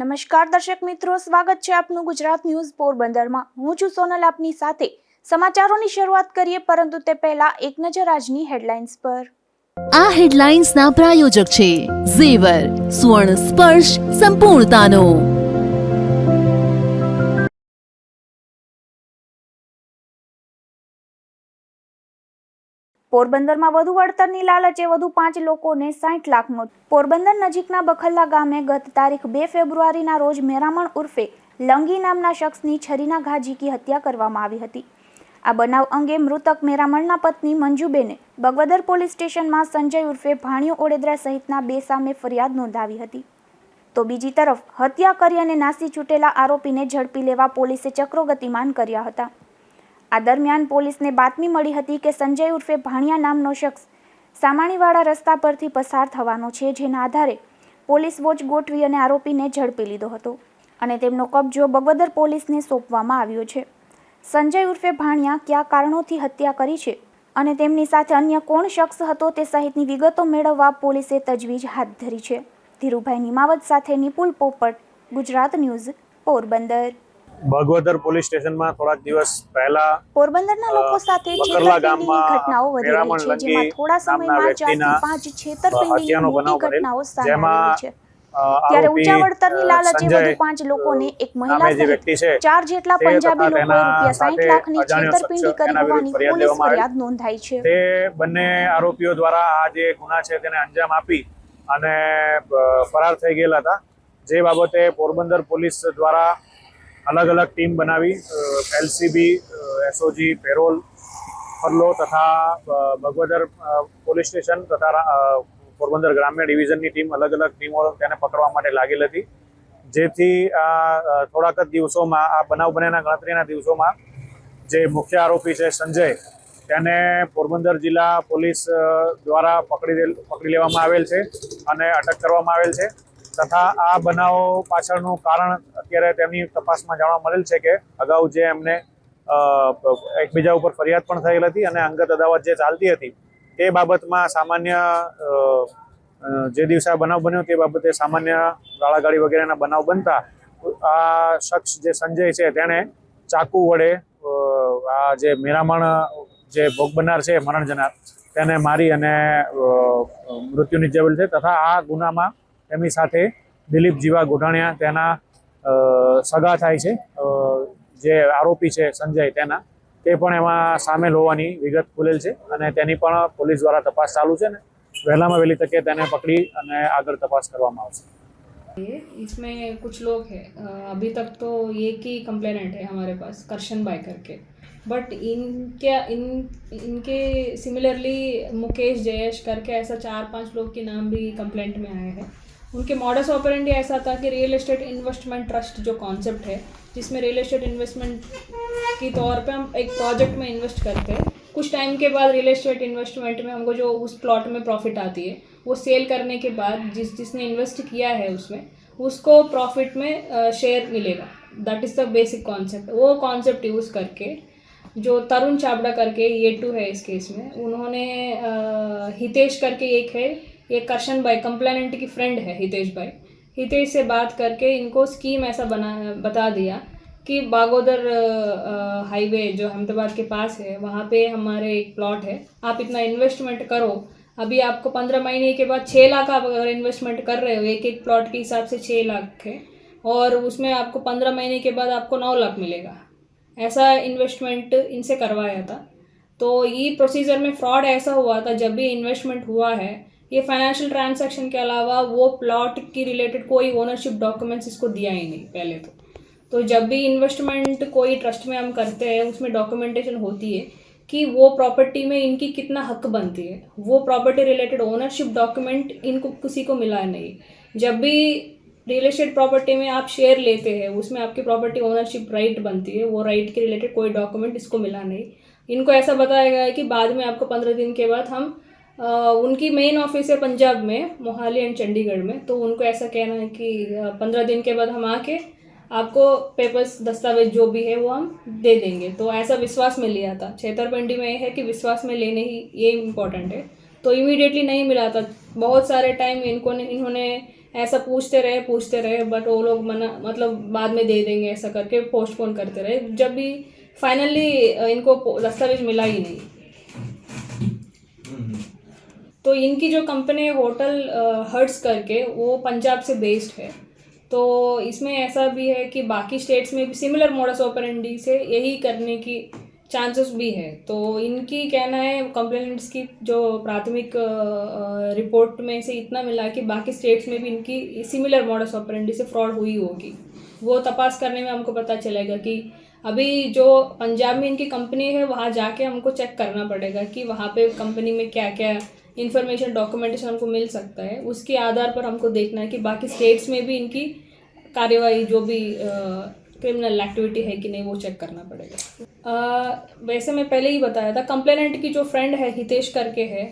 નમસ્કાર દર્શક મિત્રો, સ્વાગત છે આપનું ગુજરાત ન્યૂઝ પોરબંદરમાં। હું છું સોનલ, આપની સાથે સમાચારોની શરૂઆત કરીએ, પરંતુ તે પહેલા એક નજર આજની હેડલાઇન્સ પર। આ હેડલાઇન્સના પ્રાયોજક છે ઝેવર, સુવર્ણ સ્પર્શ સંપૂર્ણતાનો। પોરબંદરમાં વધુ વળતરની લાલચે વધુ 5 લોકોને 60 લાખનો। પોરબંદર નજીકના બખલ્લા ગામે ગત તારીખ 2 ફેબ્રુઆરીના રોજ મેરામણ ઉર્ફે લંગી નામના શખ્સની છરીના ઘા ઝીકી હત્યા કરવામાં આવી હતી। આ બનાવ અંગે મૃતક મેરામણના પત્ની મંજુબેને બગવદર પોલીસ સ્ટેશનમાં સંજય ઉર્ફે ભાણિયો ઓડેદરા સહિતના 2 સામે ફરિયાદ નોંધાવી હતી। તો બીજી તરફ હત્યા કરી અને નાસી છૂટેલા આરોપીને ઝડપી લેવા પોલીસે ચક્રો ગતિમાન કર્યા હતા। આ દરમિયાન પોલીસને બાતમી મળી હતી કે સંજય ઉર્ફે ભાણિયા નામનો શખ્સ સામાણીવાડા રસ્તા પરથી પસાર થવાનો છે, જેના આધારે પોલીસ વોચ ગોઠવી અને આરોપીને ઝડપી લીધો હતો અને તેમનો કબજો બગવદર પોલીસને સોંપવામાં આવ્યો છે। સંજય ઉર્ફે ભાણિયા કયા કારણોથી હત્યા કરી છે અને તેમની સાથે અન્ય કોણ શખ્સ હતો તે સહિતની વિગતો મેળવવા પોલીસે તજવીજ હાથ ધરી છે। ધીરુભાઈ નિમાવત સાથે નિપુલ પોપટ, ગુજરાત ન્યૂઝ, પોરબંદર। બગવદર પોલીસ સ્ટેશનમાં થોડા દિવસ પહેલા પોરબંદરના લોકો સાથે છેતરપિંડીની ઘટનાઓ વધી રહી છે, જેમાં થોડા સમયમાં 4 થી 5 છેતરપિંડીની મોટી ઘટનાઓ સામે આવી છે। ત્યારે ઊંચા વળતરની લાલચે વધુ 5 લોકોને એક મહિલા સહિત 4 જેટલા પંજાબી લોકોએ ₹60 લાખની છેતરપિંડી કરી હોવાની પોલીસ ફરિયાદ નોંધાઈ છે। તે બંને આરોપીઓ દ્વારા આ જે ગુના છે તેને અંજામ આપી અને ફરાર થઈ ગયેલા હતા, જે બાબતે પોરબંદર પોલીસ દ્વારા अलग अलग टीम बनावी एलसीबी, एसओजी, पेरोल, फरलो तथा बगवदर पोलीस स्टेशन तथा पोरबंदर ग्राम्य डिविजनની ટીમ અલગ અલગ ટીમો તેને પકડવા માટે લાગેલી હતી, જેથી થોડાક જ દિવસોમાં આ બનાવ બન્યાના ગણતરીના દિવસોમાં જે મુખ્ય આરોપી છે સંજય, તેને પોરબંદર જિલ્લા પોલીસ દ્વારા પકડી લેવામાં આવેલ છે અને અટક કરવામાં આવેલ છે। તથા આ બનાવ પાછળનું કારણ અત્યારે તેમની તપાસમાં જાણવા મળેલ છે કે અગાઉ જે એમને એકબીજા ઉપર ફરિયાદ પણ થયેલ હતી અને અંગત અદાવત જે ચાલતી હતી તે બાબતમાં સામાન્ય જે દિવસે આ બનાવ બન્યો તે બાબતે સામાન્ય ગાળાગાળી વગેરેના બનાવ બનતા આ શખ્સ જે સંજય છે તેણે ચાકુ વડે આ જે મેરામણ જે ભોગ બનનાર છે, મરણ જનાર, તેને મારી અને મૃત્યુ નિપજાવેલ છે। તથા આ ગુનામાં તેમની સાથે દિલીપ જીવા ગોઢાણિયા તેના સગા થાય છે, જે આરોપી છે સંજય તેના, તે પણ એમાં સામેલ હોવાની વિગત ખુલેલ છે અને તેની પણ પોલીસ દ્વારા તપાસ ચાલુ છે ને વહેલામાં વહેલી તકે તેને પકડી અને આગળ તપાસ કરવામાં આવશે। इसमें कुछ लोग हैं, अभी तक तो एक ही कंप्लेनेंट है हमारे पास, करशन बाय करके, बट इनके सिमिलरली मुकेश जयेश करके ऐसा 4-5 लोग के नाम भी कंप्लेंट में आए हैं। उनके मॉडस ऑपरेंडी ऐसा था कि रियल एस्टेट इन्वेस्टमेंट ट्रस्ट जो कॉन्सेप्ट है, जिसमें रियल एस्टेट इन्वेस्टमेंट की तौर पे हम एक प्रोजेक्ट में इन्वेस्ट करते हैं, कुछ टाइम के बाद रियल एस्टेट इन्वेस्टमेंट में हमको जो उस प्लॉट में प्रॉफिट आती है वो सेल करने के बाद जिसने इन्वेस्ट किया है उसमें उसको प्रॉफिट में शेयर मिलेगा। That is the basic concept. वो कॉन्सेप्ट यूज़ करके जो तरुण चावड़ा करके ये 2 है इस केस में, उन्होंने हितेश करके एक है, ये करशन भाई कंप्लेनेंट की फ्रेंड है हितेश से बात करके इनको स्कीम ऐसा बता दिया कि बागोदर हाईवे जो अहमदाबाद के पास है वहाँ पे हमारे एक प्लॉट है, आप इतना इन्वेस्टमेंट करो, अभी आपको 15 महीने के बाद 6 लाख आप अगर इन्वेस्टमेंट कर रहे हो, एक प्लॉट के हिसाब से 6 लाख है, और उसमें आपको 15 महीने के बाद आपको 9 लाख मिलेगा। ऐसा इन्वेस्टमेंट इनसे करवाया था। तो ये प्रोसीजर में फ्रॉड ऐसा हुआ था, जब भी इन्वेस्टमेंट हुआ है ये फाइनेंशियल ट्रांजैक्शन के अलावा वो प्लॉट की रिलेटेड कोई ओनरशिप डॉक्यूमेंट्स इसको दिया ही नहीं पहले तो जब भी इन्वेस्टमेंट कोई ट्रस्ट में हम करते हैं उसमें डॉक्यूमेंटेशन होती है कि वो प्रॉपर्टी में इनकी कितना हक बनती है, वो प्रॉपर्टी रिलेटेड ओनरशिप डॉक्यूमेंट इनको किसी को मिला नहीं। जब भी रियल एस्टेट प्रॉपर्टी में आप शेयर लेते हैं उसमें आपकी प्रॉपर्टी ओनरशिप राइट बनती है, वो राइट के रिलेटेड कोई डॉक्यूमेंट इसको मिला नहीं। इनको ऐसा बताया गया है कि बाद में आपको 15 दिन के बाद हम उनकी मेन ऑफिस है पंजाब में, मोहाली एंड चंडीगढ़ में, तो उनको ऐसा कहना है कि 15 दिन के बाद हम आके आपको पेपर्स दस्तावेज जो भी है वो हम दे देंगे। तो ऐसा विश्वास में लिया था। छेतरपिंडी में ये है कि विश्वास में लेने ही ये इम्पोर्टेंट है। तो इमीडिएटली नहीं मिला था, बहुत सारे टाइम इन्होंने ऐसा पूछते रहे बट वो लोग मना मतलब बाद में दे देंगे ऐसा करके पोस्टपोन करते रहे, जब भी फाइनली इनको दस्तावेज मिला ही नहीं। तो इनकी जो कंपनी है होटल हर्ट्स करके, वो पंजाब से बेस्ड है। तो इसमें ऐसा भी है कि बाकी स्टेट्स में भी सिमिलर मोडस ऑपरेंडी से यही करने की चांसेस भी है। तो इनकी कहना है कंप्लेनेंट्स की जो प्राथमिक रिपोर्ट में से इतना मिला कि बाकी स्टेट्स में भी इनकी सिमिलर मोडस ऑपरेंडी से फ्रॉड हुई होगी। वो तपास करने में हमको पता चलेगा कि अभी जो पंजाब में इनकी कंपनी है वहाँ जाके हमको चेक करना पड़ेगा कि वहाँ पे कंपनी में क्या क्या इन्फॉर्मेशन डॉक्यूमेंटेशन हमको मिल सकता है। उसके आधार पर हमको देखना है कि बाकी स्टेट्स में भी इनकी कार्यवाही जो भी क्रिमिनल एक्टिविटी है कि नहीं, वो चेक करना पड़ेगा। वैसे मैं पहले ही बताया था, कंप्लेनेंट की जो फ्रेंड है हितेश करके है,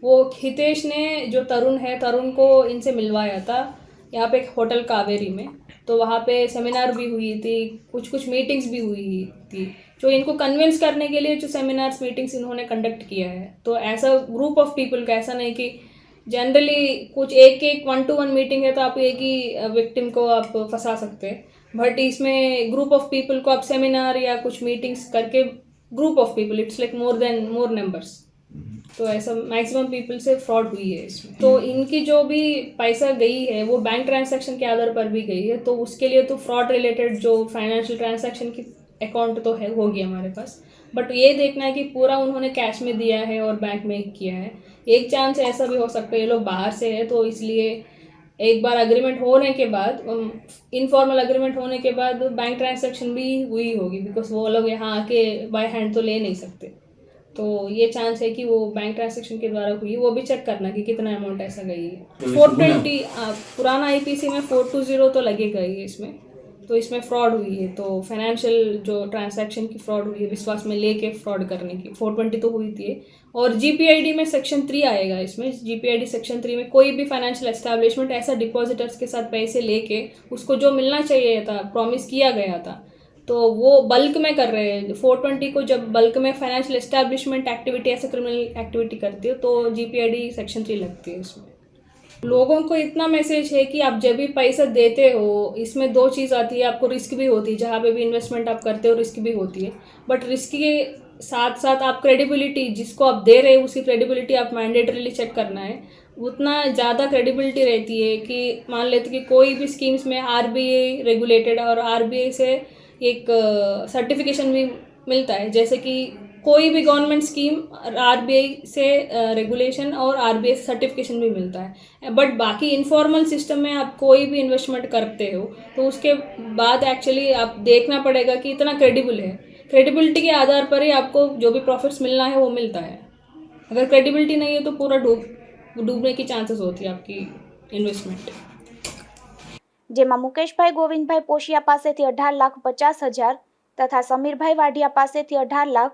वो हितेश ने जो तरुण को इनसे मिलवाया था यहाँ पे एक होटल कावेरी में। तो वहाँ पे सेमिनार भी हुई थी, कुछ मीटिंग्स भी हुई थी, जो इनको कन्विंस करने के लिए जो सेमिनार्स मीटिंग्स इन्होंने कंडक्ट किया है। तो ऐसा ग्रुप ऑफ पीपल का, ऐसा नहीं कि जनरली कुछ एक 1-to-1 मीटिंग है तो आप एक ही विक्टिम को आप फंसा सकते हैं, बट इसमें ग्रुप ऑफ पीपल को आप सेमिनार या कुछ मीटिंग्स करके, group of people, it's like more numbers. तो ऐसा मैक्सिमम पीपल से फ्रॉड हुई है इसमें। तो इनकी जो भी पैसा गई है वो बैंक ट्रांजैक्शन के आधार पर भी गई है। तो उसके लिए तो फ्रॉड रिलेटेड जो फाइनेंशियल ट्रांजैक्शन की अकाउंट तो है, होगी हमारे पास, बट ये देखना है कि पूरा उन्होंने कैश में दिया है और बैंक में किया है। एक चांस ऐसा भी हो सकता है ये लोग बाहर से है, तो इसलिए एक बार अग्रीमेंट होने के बाद, इनफॉर्मल अग्रीमेंट होने के बाद बैंक ट्रांजैक्शन भी हुई होगी, बिकॉज वो लोग यहाँ आके बाय हैंड तो ले नहीं सकते। तो ये चांस है कि वो बैंक ट्रांजैक्शन के द्वारा हुई, वो भी चेक करना कि कितना अमाउंट ऐसा गई है। 420 पुराना आईपीसी में 420 तो लगेगा ही इसमें। तो इसमें फ्रॉड हुई है, तो फाइनेंशियल जो ट्रांजैक्शन की फ्रॉड हुई है, विश्वास में लेके फ्रॉड करने की 420 तो हुई थी। और जीपीआईडी में सेक्शन 3 आएगा इसमें। जीपीआईडी सेक्शन 3 में कोई भी फाइनेंशियल एस्टैब्लिशमेंट ऐसा डिपॉजिटर्स के साथ पैसे लेके उसको जो मिलना चाहिए था, प्रॉमिस किया गया था, तो वो बल्क में कर रहे हैं। 420 को जब बल्क में फाइनेंशियल एस्टैब्लिशमेंट एक्टिविटी ऐसे क्रिमिनल एक्टिविटी करती है तो जीपीआईडी सेक्शन 3 लगती है इसमें। लोगों को इतना मैसेज है कि आप जब भी पैसा देते हो, इसमें 2 चीज़ आती है, आपको रिस्क भी होती है, जहाँ पे भी इन्वेस्टमेंट आप करते हो रिस्क भी होती है, बट रिस्क के साथ साथ आप क्रेडिबिलिटी, जिसको आप दे रहे हो उसकी क्रेडिबिलिटी आप मैंडेटरीली चेक करना है। उतना ज़्यादा क्रेडिबिलिटी रहती है कि मान लेते कि कोई भी स्कीम्स में आरबीआई रेगुलेटेड और आरबीआई से एक सर्टिफिकेशन भी मिलता है, जैसे कि कोई भी गवर्नमेंट स्कीम आरबीआई से रेगुलेशन और आरबीआई से सर्टिफिकेशन भी मिलता है। बट बाकी इनफॉर्मल सिस्टम में आप कोई भी इन्वेस्टमेंट करते हो तो उसके बाद एक्चुअली आप देखना पड़ेगा कि इतना क्रेडिबल है। क्रेडिबिलिटी के आधार पर ही आपको जो भी प्रॉफिट्स मिलना है वो मिलता है। अगर क्रेडिबिलिटी नहीं है तो पूरा डूबने की चांसेस होती है आपकी इन्वेस्टमेंट। જેમાં મુકેશભાઈ ગોવિંદભાઈ પોશિયા પાસેથી 18,50,000 તથા સમીરભાઈ વાઢિયા પાસેથી 18 લાખ,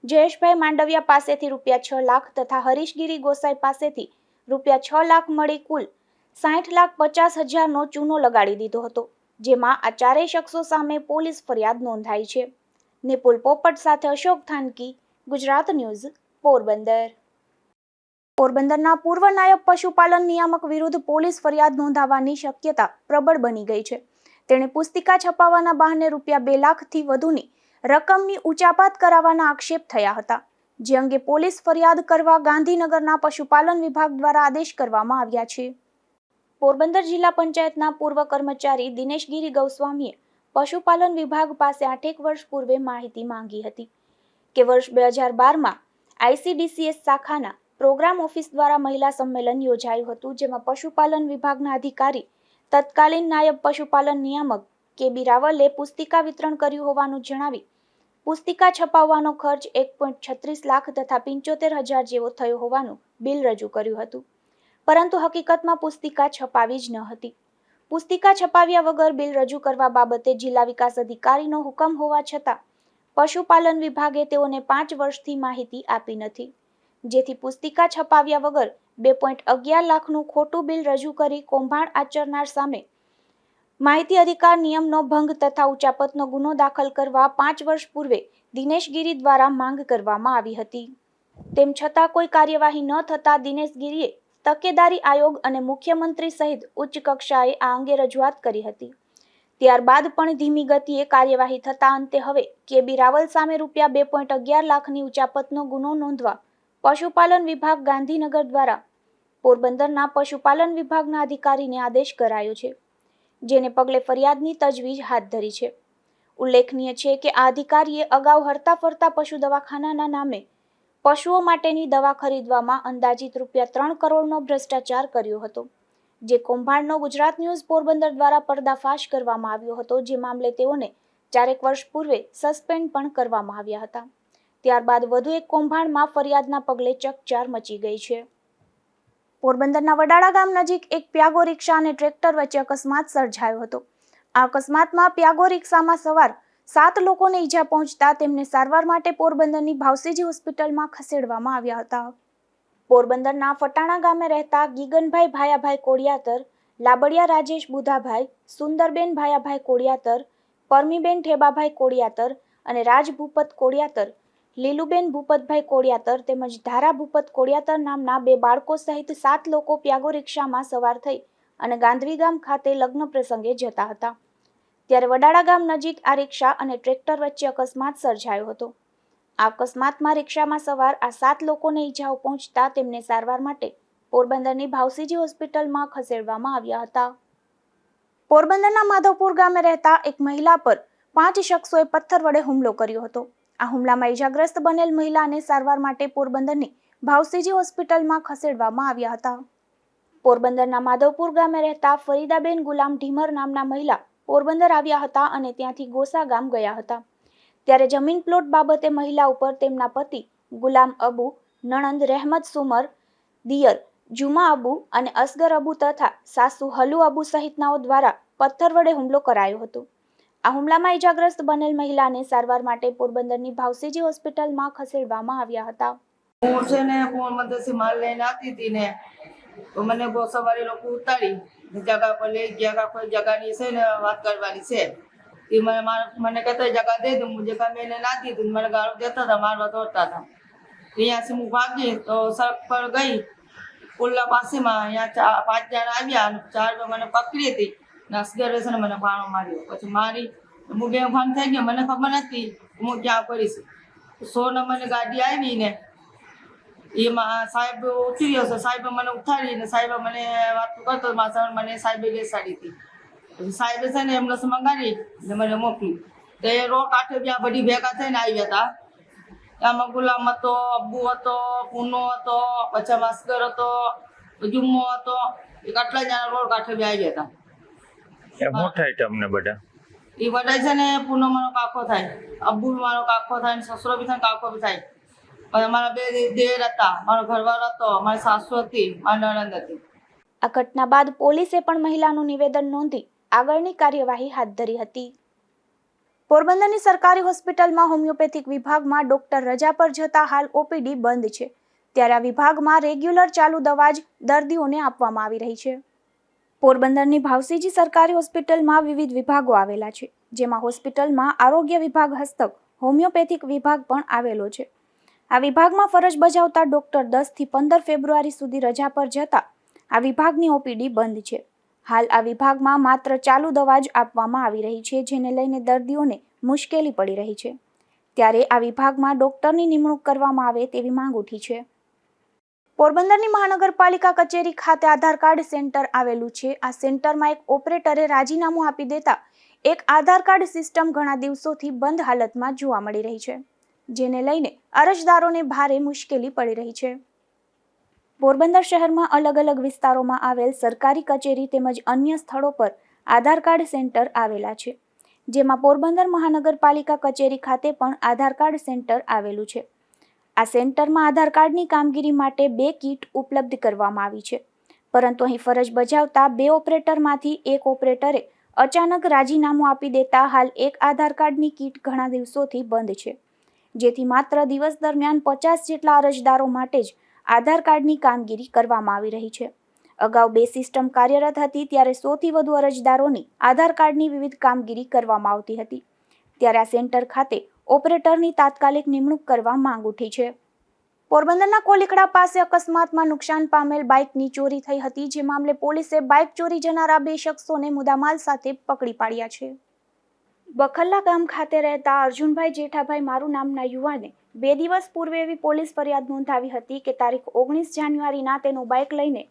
જયેશભાઈ માંડવિયા પાસેથી રૂપિયા 6 લાખ તથા હરીશગીરી ગોસાઈ પાસેથી રૂપિયા 6 લાખ મળી કુલ 60,50,000નો ચૂનો લગાડી દીધો હતો, જેમાં આ ચારેય શખ્સો સામે પોલીસ ફરિયાદ નોંધાઈ છે। નિપુલ પોપટ સાથે અશોક થાનકી, ગુજરાત ન્યૂઝ, પોરબંદર। પોરબંદરના પૂર્વ નાયબ પશુપાલન નિયામક વિરુદ્ધ પોલીસ ફરિયાદ નોંધાવાની શક્યતા પ્રબળ બની ગઈ છે। તેણે પુસ્તિકા છપાવવાના બહાને રૂપિયા 2 લાખથી વધુની રકમની ઉચાપાત કરાવવાના આક્ષેપ થયા હતા, જે અંગે પોલીસ ફરિયાદ કરવા ગાંધીનગરના પશુપાલન વિભાગ દ્વારા આદેશ કરવામાં આવ્યા છે। પોરબંદર જિલ્લા પંચાયતના પૂર્વ કર્મચારી દિનેશગીરી ગૌસ્વામીએ પશુપાલન વિભાગ પાસે 8 વર્ષ પૂર્વે માહિતી માંગી હતી કે વર્ષ 2012માં આઈસીડીસીએસ શાખાના પ્રોગ્રામ ઓફિસ દ્વારા મહિલા સંમેલન યોજાયું હતું, જેમાં પશુપાલન વિભાગના અધિકારી તત્કાલીન નાયબ પશુપાલન નિયામક કેબી રાવલે પુસ્તિકા વિતરણ કર્યું હોવાનું જણાવી પુસ્તિકા છપાવવાનો ખર્ચ 1.36 લાખ તથા 75,000 જેવો થયો હોવાનું બિલ રજૂ કર્યું હતું, પરંતુ હકીકતમાં પુસ્તિકા છપાવી જ ન હતી। પુસ્તિકા છપાવ્યા વગર બિલ રજૂ કરવા બાબતે જિલ્લા વિકાસ અધિકારીનો હુકમ હોવા છતાં પશુપાલન વિભાગે તેઓને 5 વર્ષથી માહિતી આપી નથી, જેથી પુસ્તિકા છપાવ્યા વગર 2.11 લાખનું ખોટું બિલ રજૂ કરી કૌભાંડ આચરનાર સામે માહિતી અધિકાર નિયમનો ભંગ તથા ઉચાપતનો ગુનો દાખલ કરવા 5 વર્ષ પૂર્વે દિનેશગીરી દ્વારા માંગ કરવામાં આવી હતી। તેમ છતાં કોઈ કાર્યવાહી ન થતા દિનેશગીરીએ તકેદારી આયોગ અને મુખ્યમંત્રી સહિત ઉચ્ચ કક્ષાએ આ અંગે રજૂઆત કરી હતી. ત્યારબાદ પણ ધીમી ગતિએ કાર્યવાહી થતા અંતે હવે કેબી રાવલ સામે ₹2.11 લાખની ઉચાપતનો ગુનો નોંધવા પશુપાલન વિભાગ ગાંધીનગર દ્વારા પોરબંદરના પશુપાલન વિભાગના અધિકારીને આદેશ કરાયો છે, જેને પગલે ફરિયાદની તજવીજ હાથ ધરી છે. ઉલ્લેખનીય છે કે આ અધિકારીએ અગાઉ હરતા ફરતા પશુ દવાખાનાના નામે પશુઓ માટેની દવા ખરીદવામાં અંદાજિત ₹3 કરોડનો ભ્રષ્ટાચાર કર્યો હતો, જે કૌભાંડનો ગુજરાત ન્યૂઝ પોરબંદર દ્વારા પર્દાફાશ કરવામાં આવ્યો હતો, જે મામલે તેઓને 4 વર્ષ પૂર્વે સસ્પેન્ડ પણ કરવામાં આવ્યા હતા. ત્યારબાદ વધુ એક કૌભાંડમાં ફરિયાદના પગલે ચકચાર મચી ગઈ છે. પોરબંદરના વડાળા ગામ નજીક એક પ્યાગો રિક્ષા અને ટ્રેક્ટર વચ્ચે અકસ્માત સર્જાયો હતો. આ અકસ્માતમાં પ્યાગો રિક્ષામાં સવાર 7 લોકોને ઈજા પહોંચતા તેમને સારવાર માટે પોરબંદરની ભાવસીજી હોસ્પિટલમાં ખસેડવામાં આવ્યા હતા. પોરબંદરના ફટાણા ગામે રહેતા ગીગનભાઈ ભાયાભાઈ કોડિયાતર, લાબડિયા રાજેશ બુધાભાઈ, સુંદરબેન ભાયાભાઈ કોડિયાતર, પરમીબેન ઠેબાભાઈ કોડિયાતર અને રાજ ભૂપત કોડિયાતર, લીલુબેન ભૂપતભાઈ કોડિયાતર તેમજ ધારા ભૂપત કોડિયાતર નામના 2 બાળકો સહિત 7 લોકો પ્યાગો રિક્ષામાં સવાર થઈ અને ગાંધવી ગામ ખાતે લગ્ન પ્રસંગે જતા હતા. ત્યારે વડાળા ગામ નજીક આ રિક્ષા અને ટ્રેક્ટર વચ્ચે અકસ્માત સર્જાયો હતો. આ અકસ્માતમાં રિક્ષામાં સવાર આ 7 લોકોને ઈજાઓ પહોંચતા તેમને સારવાર માટે પોરબંદરની ભાવસીજી હોસ્પિટલમાં ખસેડવામાં આવ્યા હતા. પોરબંદરના માધવપુર ગામે રહેતા એક મહિલા પર 5 શખ્સોએ પથ્થર વડે હુમલો કર્યો હતો. આ હુમલામાં ઈજાગ્રસ્ત બનેલ મહિલાને સારવાર માટે પોરબંદરની ભાવસીજી હોસ્પિટલમાં ખસેડવામાં આવ્યા હતા. પોરબંદરના માધવપુર ગામે રહેતા ફરીદાબેન ગુલામ ઢીમર નામના મહિલા પોરબંદર આવ્યા હતા અને ત્યાંથી ગોસા ગામ ગયા હતા. ત્યારે જમીન પ્લોટ બાબતે મહિલા ઉપર તેમના પતિ ગુલામ અબુ, નણંદ રહેમત સુમર, દિયર જુમા અબુ અને અસગર અબુ તથા સાસુ હલુ અબુ સહિતનાઓ દ્વારા પથ્થર વડે હુમલો કરાયો હતો. આ હુમલામાં ઈજાગ્રસ્ત બનેલ મહિલાને સારવાર માટે પોરબંદરની ભાવસીજી હોસ્પિટલમાં ખસેડવામાં આવ્યા હતા. હું છે ને પોરબંદરથી માલ લઈને આવતી હતી ને તો મને ગોસાવાળી લોકો ઉતારી જગા પર લઈ ગયા. કોઈ જગાની છે ને વાત કરવાની છે એ મને કહેતા જગા દે દઉં. હું જગા મેં ના દીધી, મને ગાળો દેતા હતા, મારવા દોડતા હતા. અહીંયાથી હું ભાગી તો સડક પર ગઈ પુલ્લા પાસેમાં. અહીંયા 5 જણા આવ્યા, 4 મને પકડી હતી ને અસગરે છે ને મને ભાણો માર્યો. પછી મારી હું બેભાન થઈ ગયો, મને ખબર નથી હું ક્યાં કરીશ. 100 નંબરની ગાડી આવી ને એમાં સાહેબ ઉતર્યો છે. સાહેબે મને ઉઠાડી ને સાહેબે મને વાત કરતો મને સાહેબે બેસાડી હતી. પછી સાહેબે છે ને એમ્બ્યુલન્સ મંગાવી ને મને મોકલી. તો એ રોડ કાંઠે ત્યાં બધી ભેગા થઈને આવ્યા હતા. એમાં ગુલામ હતો, અબ્બુ હતો, પૂનો હતો, પછી અસગર હતો, જુમ્મો હતો. એ આટલા જણા રોડ કાંઠે આવ્યા હતા. શું થાય તમને બધા? એ બધા છે ને પૂનો મારો કાકો થાય, અબ્બુ મારો કાકો થાય, સસરો બી થાય, કાકો બી થાય. અમારા 2 દેર હતા, મારો ઘરવાળો હતો, મારી સાસુ હતી, મારી નણંદ હતી. આ ઘટના બાદ પોલીસે પણ મહિલાનું નિવેદન નોંધી આગળની કાર્યવાહી હાથ ધરી હતી. પોરબંદરની સરકારી હોસ્પિટલમાં હોમિયોપેથિક વિભાગમાં ડોક્ટર રજા પર જતા હાલ ઓપીડી બંધ છે. ત્યારે આ વિભાગમાં રેગ્યુલર ચાલુ દવા જ દર્દીઓને આપવામાં આવી રહી છે. પોરબંદરની ભાવસીજી સરકારી હોસ્પિટલમાં વિવિધ વિભાગો આવેલા છે, જેમાં હોસ્પિટલમાં આરોગ્ય વિભાગ હસ્તક હોમિયોપેથિક વિભાગ પણ આવેલો છે. આ વિભાગમાં ફરજ બજાવતા ડોક્ટર 10 થી 15 ફેબ્રુઆરી સુધી રજા પર જતા આ વિભાગની ઓપીડી બંધ છે. હાલ આ વિભાગમાં માત્ર ચાલુ દવા જ આપવામાં આવી રહી છે, જેને લઈને દર્દીઓને મુશ્કેલી પડી રહી છે. ત્યારે આ વિભાગમાં ડોક્ટરની નિમણૂક કરવામાં આવે તેવી માંગ ઉઠી છે. પોરબંદરની મહાનગરપાલિકા કચેરી ખાતે આધાર કાર્ડ સેન્ટર આવેલું છે. આ સેન્ટરમાં એક ઓપરેટરે રાજીનામું આપી દેતા એક આધાર કાર્ડ સિસ્ટમ ઘણા દિવસોથી બંધ હાલતમાં જોવા મળી રહી છે, જેને લઈને અરજદારોને ભારે મુશ્કેલી પડી રહી છે. પોરબંદર શહેરમાં અલગ અલગ વિસ્તારોમાં આવેલ સરકારી કચેરી તેમજ અન્ય સ્થળો પર આધાર કાર્ડ સેન્ટર આવેલા છે, જેમાં પોરબંદર મહાનગરપાલિકા કચેરી ખાતે પણ આધાર કાર્ડ સેન્ટર આવેલું છે. આ સેન્ટરમાં આધાર કાર્ડની કામગીરી માટે 2 કીટ ઉપલબ્ધ કરવામાં આવી છે, પરંતુ અહીં ફરજ બજાવતા 2 ઓપરેટરમાંથી એક ઓપરેટરે અચાનક રાજીનામું આપી દેતા હાલ એક આધાર કાર્ડની કીટ ઘણા દિવસોથી બંધ છે, જેથી માત્ર દિવસ દરમિયાન 50 જેટલા અરજદારો માટે જ આધાર કાર્ડની કામગીરી કરવામાં આવી રહી છે. અગાઉ 2 સિસ્ટમ કાર્યરત હતી, ત્યારે 100 થી વધુ અરજદારોની આધાર કાર્ડની વિવિધ કામગીરી કરવામાં આવતી હતી. ત્યારે આ સેન્ટર ખાતે ઓપરેટરની તાત્કાલિક નિમણૂક કરવા માંગ ઉઠી છે. પોરબંદરના કોલીખડા પાસે અકસ્માતમાં નુકસાન પામેલ બાઇકની ચોરી થઈ હતી, જે મામલે પોલીસે બાઇક ચોરી જનારા 2 શખ્સોને મુદ્દામાલ સાથે પકડી પાડ્યા છે. બખલ્લા ગામ ખાતે રહેતા અર્જુનભાઈ જેઠાભાઈ મારુ નામના યુવાને 2 દિવસ પૂર્વે એવી પોલીસ ફરિયાદ નોંધાવી હતી કે તારીખ 19 જાન્યુઆરીના તેનું બાઇક લઈને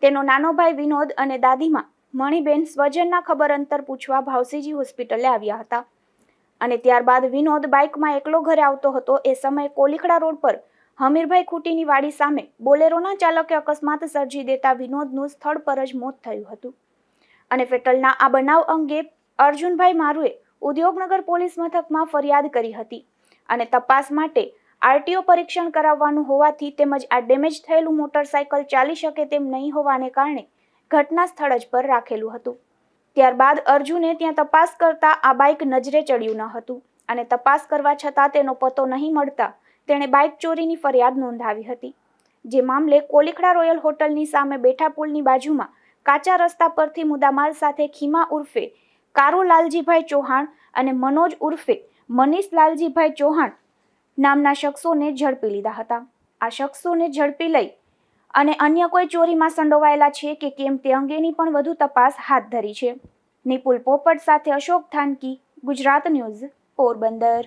તેનો નાનો ભાઈ વિનોદ અને દાદીમા મણીબેન સ્વજનના ખબર અંતર પૂછવા ભાવસીજી હોસ્પિટલે આવ્યા હતા અને ત્યારબાદ વિનોદ બાઇકમાં એકલો ઘરે આવતો હતો. એ સમયે કોલીખડા રોડ પર હમીરભાઈ ખૂટીની વાડી સામે બોલેરોના ચાલકે અકસ્માત સર્જી દેતા વિનોદનું સ્થળ પર જ મોત થયું હતું અને ફેટલના આ બનાવ અંગે અર્જુનભાઈ મારુએ ઉદ્યોગનગર પોલીસ મથકમાં ફરિયાદ કરી હતી અને તપાસ માટે આરટીઓ પરીક્ષણ કરાવવાનું હોવાથી તેમજ આ ડેમેજ થયેલું મોટરસાયકલ ચાલી શકે તેમ નહીં હોવાને કારણે ઘટના સ્થળ જ પર રાખેલું હતું. ત્યારબાદ અર્જુને ત્યાં તપાસ કરતા આ બાઇક નજરે ચડ્યું ન હતું અને તપાસ કરવા છતાં તેનો પતો નહીં મળતા તેણે બાઇક ચોરીની ફરિયાદ નોંધાવી હતી, જે મામલે કોલીખડા રોયલ હોટલની સામે બેઠા પુલની બાજુમાં કાચા રસ્તા પરથી મુદ્દામાલ સાથે ખીમા ઉર્ફે કારુ લાલજીભાઈ ચૌહાણ અને મનોજ ઉર્ફે મનીષ લાલજીભાઈ ચૌહાણ નામના શખ્સોને ઝડપી લીધા હતા. આ શખ્સોને ઝડપી લઈ અને અન્ય કોઈ ચોરીમાં સંડોવાયેલા છે કે કેમ તે અંગેની પણ વધુ તપાસ હાથ ધરી છે. નિપુલ પોપટ સાથે Ashok Thanki, Gujarat news, Porbandar.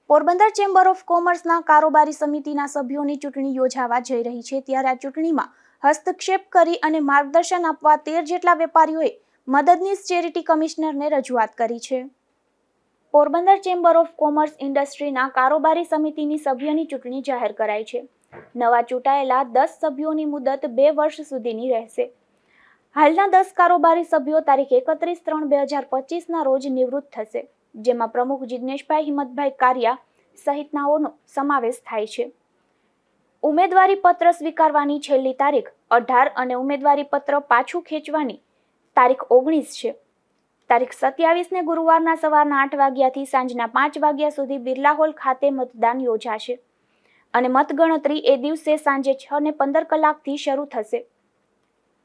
Porbandar chamber of કોમર્સના કારોબારી સમિતિના સભ્યોની ચૂંટણી યોજાવા જઈ રહી છે, ત્યારે આ ચૂંટણીમાં હસ્તક્ષેપ કરી અને માર્ગદર્શન આપવા 13 જેટલા વેપારીઓએ મદદનીશ ચેરિટી કમિશનરને રજૂઆત કરી છે. પોરબંદર ચેમ્બર ઓફ કોમર્સ ઇન્ડસ્ટ્રીના કારોબારી સમિતિની સભ્યોની ચૂંટણી જાહેર કરાઈ છે. નવા ચૂંટાયેલા 10 સભ્યોની મુદત 2 વર્ષ સુધીની રહેશે. હાલના 10 કારોબારી સભ્યો તારીખ 31/3/2025ના રોજ નિવૃત્ત થશે, જેમાં પ્રમુખ જિજ્ઞેશભાઈ હિંમતભાઈ કારિયા સહિતનાઓનો સમાવેશ થાય છે. ઉમેદવારી પત્ર સ્વીકારવાની છેલ્લી તારીખ 18 અને ઉમેદવારી પત્ર પાછું ખેંચવાની તારીખ 19 છે. તારીખ 27ને ગુરુવારના સવારના 8 વાગ્યાથી સાંજના 5 વાગ્યા સુધી બિરલા હોલ ખાતે મતદાન યોજાશે અને મતગણતરી એ દિવસે સાંજે 6:15 કલાકથી શરૂ થશે.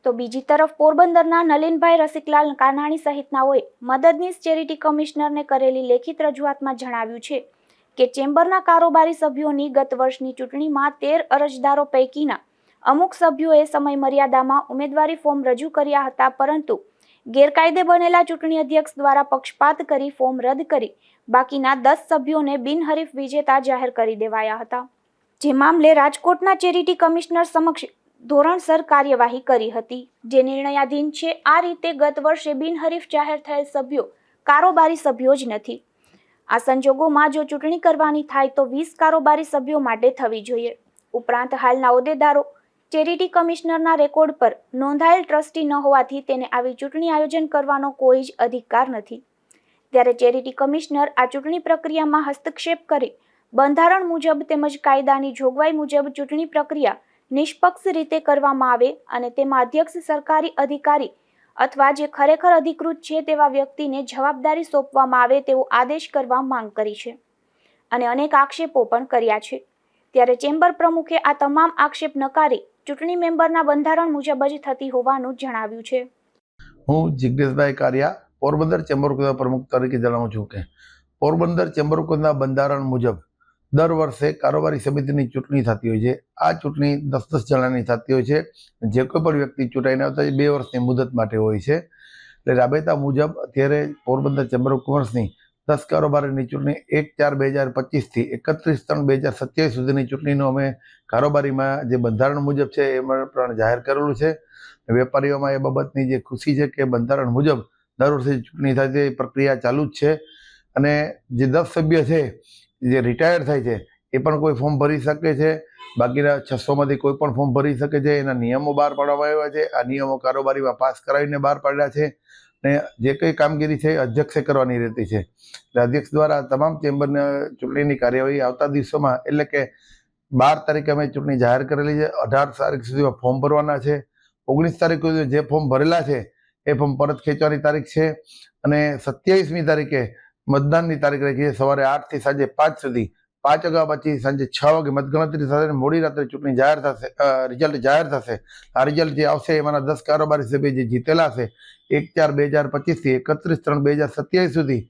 તો બીજી તરફ પોરબંદરના નલિનભાઈ રસિકલાલ કાનાણી સહિતનાઓએ મદદનીશ ચેરિટી કમિશનરને કરેલી લેખિત રજૂઆતમાં જણાવ્યું છે કે ચેમ્બરના કારોબારી સભ્યોની ગત વર્ષની ચૂંટણીમાં 13 અરજદારો પૈકીના અમુક સભ્યોએ સમય મર્યાદામાં ઉમેદવારી ફોર્મ રજૂ કર્યા હતા, પરંતુ ગેરકાયદે બનેલા ચૂંટણી અધ્યક્ષ દ્વારા પક્ષપાત કરી ફોર્મ રદ કરી બાકીના 10 સભ્યોને બિનહરીફ વિજેતા જાહેર કરી દેવાયા હતા, જે મામલે રાજકોટના ચેરિટી કમિશનર સમક્ષ ધોરણસર કાર્યવાહી કરી હતી, જે નિર્ણયાધીન છે. આ રીતે ગત વર્ષે બિનહરીફ જાહેર થયેલ સભ્યો કારોબારી સભ્યો જ નથી. આ સંજોગોમાં જો ચૂંટણી કરવાની થાય તો 20 કારોબારી સભ્યો માટે થવી જોઈએ. ઉપરાંત હાલના હોદ્દેદારો ચેરિટી કમિશનરના રેકોર્ડ પર નોંધાયેલ ટ્રસ્ટી ન હોવાથી તેને આવી ચૂંટણી આયોજન કરવાનો કોઈ જ અધિકાર નથી. ત્યારે ચેરિટી કમિશનર આ ચૂંટણી પ્રક્રિયામાં હસ્તક્ષેપ કરી બંધારણ મુજબ તેમજ કાયદાની જોગવાઈ મુજબ ચૂંટણી પ્રક્રિયા નિષ્પક્ષ રીતે કરવામાં આવે અને તેમાં અધ્યક્ષ સરકારી અધિકારી અથવા જે ખરેખર અધિકૃત છે તેવા વ્યક્તિને જવાબદારી સોંપવામાં આવે તેવો આદેશ કરવા માંગ કરી છે અને અનેક આક્ષેપો પણ કર્યા છે. ત્યારે ચેમ્બર પ્રમુખે આ તમામ આક્ષેપ નકારી ચૂંટણી મેમ્બરના બંધારણ મુજબ જ થતી હોવાનું જણાવ્યું છે. હું જિજ્ઞેશભાઈ કારિયા પોરબંદર ચેમ્બર ઓફ પ્રમુખ તરીકે જણાવું છું કે પોરબંદર ચેમ્બર ઓફ બંધારણ મુજબ દર વર્ષે કારોબારી સમિતિની ચૂંટણી થતી હોય છે. આ ચૂંટણી 10-10 જણાની થતી હોય છે. જે કોઈ પણ વ્યક્તિ ચૂંટાઈને આવતા 2 વર્ષની મુદત માટે હોય છે. એટલે રાબેતા મુજબ અત્યારે પોરબંદર ચેમ્બર ઓફ કોમર્સની 10 કારોબારીની ચૂંટણી 1/4/2025 થી 31/3/2027 સુધીની ચૂંટણીનું અમે કારોબારીમાં જે બંધારણ મુજબ છે એમાં પણ જાહેર કરેલું છે. વેપારીઓમાં એ બાબતની જે ખુશી છે કે બંધારણ મુજબ દર વર્ષે ચૂંટણી થાય છે, એ પ્રક્રિયા ચાલુ જ છે. અને જે 10 સભ્ય છે જે રિટાયર થાય છે એ પણ કોઈ ફોર્મ ભરી શકે છે. બાકીના 600માંથી કોઈ પણ ફોર્મ ભરી શકે છે. એના નિયમો બહાર પાડવામાં આવ્યા છે. આ નિયમો કારોબારીમાં પાસ કરાવીને બહાર પાડ્યા છે. ને જે કંઈ કામગીરી છે એ અધ્યક્ષે કરવાની રહેતી છે. એટલે અધ્યક્ષ દ્વારા તમામ ચેમ્બરના ચૂંટણીની કાર્યવાહી આવતા દિવસોમાં, એટલે કે 12 તારીખે અમે ચૂંટણી જાહેર કરેલી છે. 18 તારીખ સુધીમાં ફોર્મ ભરવાના છે. 19 તારીખ સુધી જે ફોર્મ ભરેલા છે એ ફોર્મ પરત ખેંચવાની તારીખ છે. અને 27મી તારીખે મતદાનની તારીખ રાખી છે. સવારે 8 થી સાંજે 5 સુધી. 5 વાગ્યા પછી સાંજે 6 વાગે મતગણતરી સાથે મોડી રાત્રે ચૂંટણી જાહેર થશે, રિઝલ્ટ જાહેર થશે. આ રિઝલ્ટ જે આવશે એમાંના 10 કારોબારી સભ્ય જે જીતેલા છે 1/4/2025 થી 31/3/2027 સુધી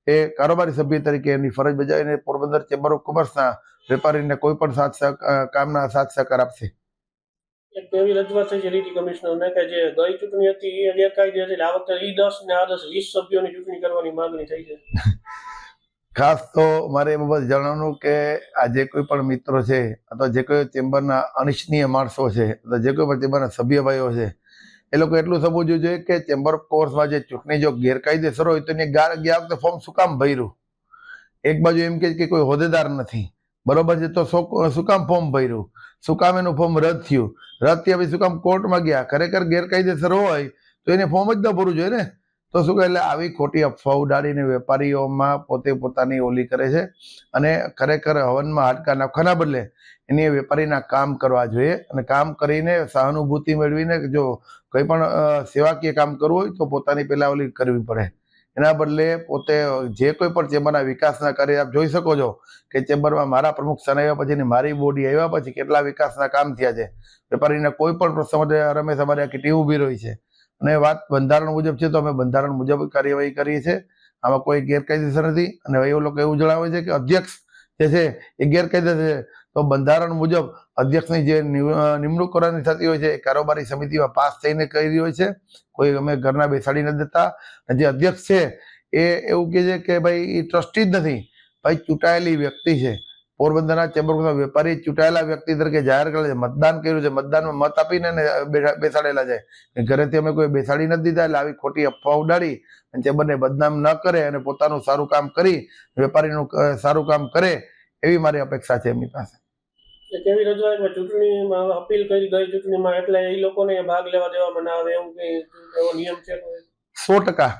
એ કારોબારી સભ્ય તરીકે એમની ફરજ બજાવીને પોરબંદર ચેમ્બર ઓફ કોમર્સના વેપારીને કોઈ પણ કામના સાથ સહકાર આપશે. એક એવી રજૂઆત થઈ છે લીટી કમિશનરને કે જે ગઈ ચૂંટણી હતી એ ગેરકાયદે હતી, આ વખતે E10 ને આ 20 સભ્યોની ચૂંટણી કરવાની માંગણી થઈ છે. ખાસ તો મારે એ બાબત જણાવવાનું કે આ જે કોઈ પણ મિત્રો છે અથવા જે કોઈ ચેમ્બરના અનિચ્છનીય માણસો છે અથવા જે કોઈ પણ ચેમ્બરના સભ્ય ભાઈઓ છે એ લોકો એટલું સમજવું જોઈએ કે ચેમ્બર ઓફ કોમર્સમાં જે ચૂંટણી જો ગેરકાયદેસર હોય તો એને ગયા વખતે ફોર્મ શું કામ ભર્યું? એક બાજુ એમ કે કોઈ હોદ્દેદાર નથી, બરોબર છે, તો શું કામ ફોર્મ ભર્યું? શું કામ એનું ફોર્મ રદ થયું? રદ થયા પછી શું કામ કોર્ટમાં ગયા? ખરેખર ગેરકાયદેસર હોય તો એને ફોર્મ જ ન ભરવું જોઈએ ને. તો શું કહે, એટલે આવી ખોટી અફવા ઉડાડીને વેપારીઓમાં પોતે પોતાની ઓલી કરે છે અને ખરેખર હવનમાં હાડકા નાખવાના બદલે એને વેપારીના કામ કરવા જોઈએ અને કામ કરીને સહાનુભૂતિ મેળવીને જો કંઈ પણ સેવાકીય કામ કરવું હોય તો પોતાની પહેલા ઓલી કરવી પડે. એના બદલે પોતે જે કોઈ પણ ચેમ્બરના વિકાસના કાર્ય આપ જોઈ શકો છો કે ચેમ્બરમાં મારા પ્રમુખ સ્થાને આવ્યા પછી મારી બોડી આવ્યા પછી કેટલા વિકાસના કામ થયા છે. વેપારીના કોઈ પણ પ્રશ્ન માટે રમેશ અમારી આખી ટીમ ઊભી રહી છે અને વાત બંધારણ મુજબ છે તો અમે બંધારણ મુજબ કાર્યવાહી કરીએ છીએ. આમાં કોઈ ગેરકાયદેસર નથી. અને એ લોકો એવું જણાવે છે કે અધ્યક્ષ જે છે એ ગેરકાયદેસર છે, તો બંધારણ મુજબ અધ્યક્ષની જે નિમણૂક કરવાની થતી હોય છે એ કારોબારી સમિતિમાં પાસ થઈને કરી હોય છે. કોઈ અમે ઘરના બેસાડી નથી દેતા. અને જે અધ્યક્ષ છે એ એવું કહે છે કે ભાઈ એ ટ્રસ્ટી જ નથી, ભાઈ ચૂંટાયેલી વ્યક્તિ છે. પોરબંદરના ચેમ્બરમાં વેપારી ચૂંટાયેલા વ્યક્તિ તરીકે જાહેર કરે છે, મતદાન કર્યું છે, મતદાનમાં મત આપીને બેસાડેલા છે. ઘરેથી અમે કોઈ બેસાડી નથી દીધા. એટલે આવી ખોટી અફવા ઉડાડી અને ચેમ્બરને બદનામ ન કરે અને પોતાનું સારું કામ કરી વેપારીનું સારું કામ કરે એવી મારી અપેક્ષા છે એમની પાસે. એક એવી રજૂઆત ચૂંટણીમાં અપીલ કરી ગઈ ચૂંટણીમાં એટલે એ લોકોને ભાગ લેવા દેવામાં ના આવે એવું કઈ એવો નિયમ છે? 100%